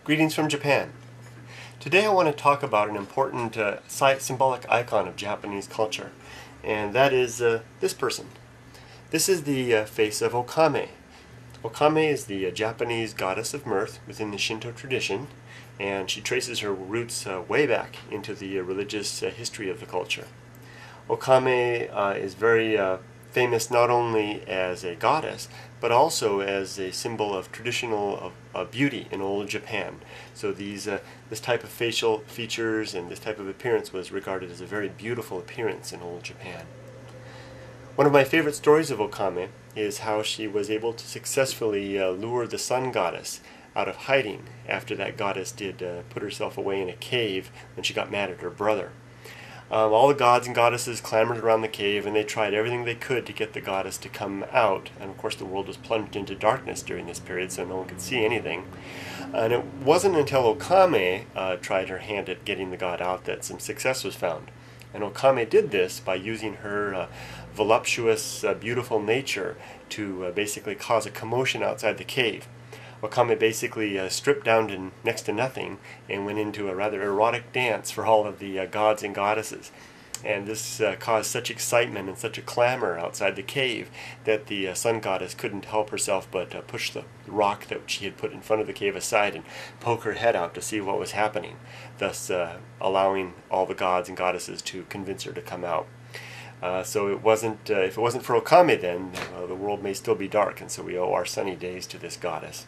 Greetings from Japan. Today I want to talk about an important symbolic icon of Japanese culture, and that is this person. This is the face of Okame. Okame is the Japanese goddess of mirth within the Shinto tradition, and she traces her roots way back into the religious history of the culture. Okame is very famous not only as a goddess, but also as a symbol of traditional beauty in old Japan. So this type of facial features and this type of appearance was regarded as a very beautiful appearance in old Japan. One of my favorite stories of Okame is how she was able to successfully lure the sun goddess out of hiding after that goddess did put herself away in a cave when she got mad at her brother. All the gods and goddesses clamored around the cave, and they tried everything they could to get the goddess to come out. And of course the world was plunged into darkness during this period, so no one could see anything. And it wasn't until Okame tried her hand at getting the god out that some success was found. And Okame did this by using her voluptuous, beautiful nature to basically cause a commotion outside the cave. Okame basically stripped down to next to nothing and went into a rather erotic dance for all of the gods and goddesses. And this caused such excitement and such a clamor outside the cave that the sun goddess couldn't help herself but push the rock that she had put in front of the cave aside and poke her head out to see what was happening, thus allowing all the gods and goddesses to convince her to come out. So it wasn't, if it wasn't for Okame then, the world may still be dark, and so we owe our sunny days to this goddess.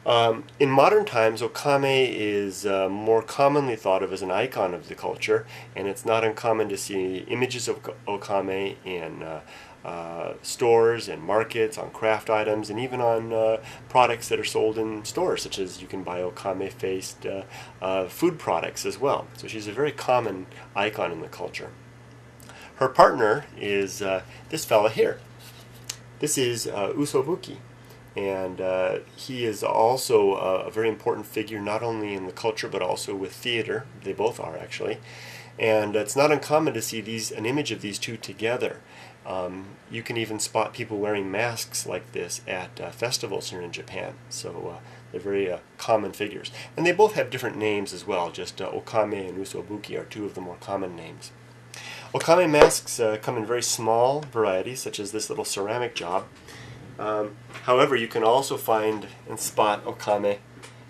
In modern times, Okame is more commonly thought of as an icon of the culture, and it's not uncommon to see images of Okame in stores and markets, on craft items, and even on products that are sold in stores, such as you can buy Okame-faced food products as well. So she's a very common icon in the culture. Her partner is this fella here. This is Uzume. And he is also a very important figure, not only in the culture but also with theater. They both are, actually. And it's not uncommon to see an image of these two together. You can even spot people wearing masks like this at festivals here in Japan. So they're very common figures. And they both have different names as well. Just Okame and Uzume are two of the more common names. Okame masks come in very small varieties, such as this little ceramic job. However, you can also find and spot Okame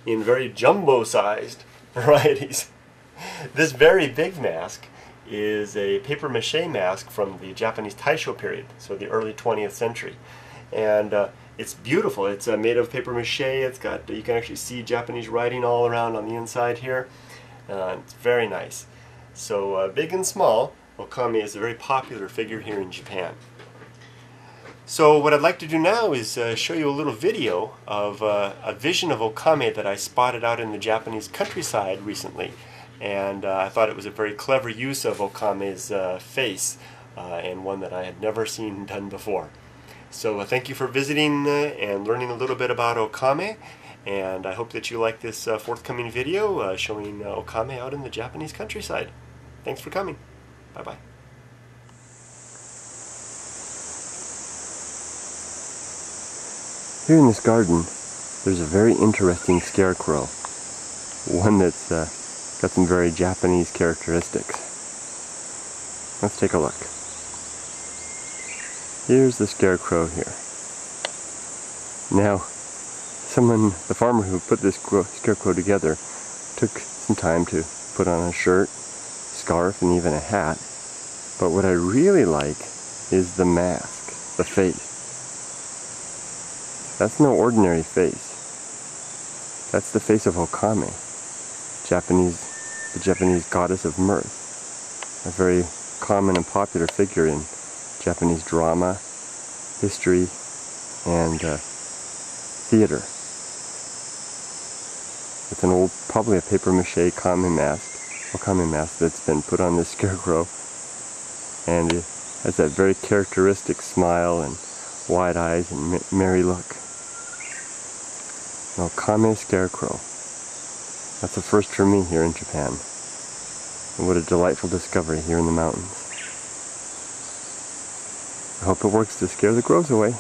in very jumbo-sized varieties. This very big mask is a papier-mâché mask from the Japanese Taisho period, so the early 20th century. And it's beautiful. It's made of papier-mâché. It's got, you can actually see Japanese writing all around on the inside here. It's very nice. So big and small, Okame is a very popular figure here in Japan. So what I'd like to do now is show you a little video of a vision of Okame that I spotted out in the Japanese countryside recently. And I thought it was a very clever use of Okame's face, and one that I had never seen done before. So thank you for visiting and learning a little bit about Okame, and I hope that you like this forthcoming video showing Okame out in the Japanese countryside. Thanks for coming. Bye-bye. Here in this garden, there's a very interesting scarecrow. One that's got some very Japanese characteristics. Let's take a look. Here's the scarecrow here. Now, the farmer who put this scarecrow together took some time to put on a shirt, scarf, and even a hat. But what I really like is the mask, the face. That's no ordinary face. That's the face of Okame, the Japanese goddess of mirth. A very common and popular figure in Japanese drama, history, and theater. It's an old, probably a papier-mâché Okame mask that's been put on this scarecrow, and it has that very characteristic smile and wide eyes and merry look. An Okame scarecrow. That's a first for me here in Japan. And what a delightful discovery here in the mountains. I hope it works to scare the crows away.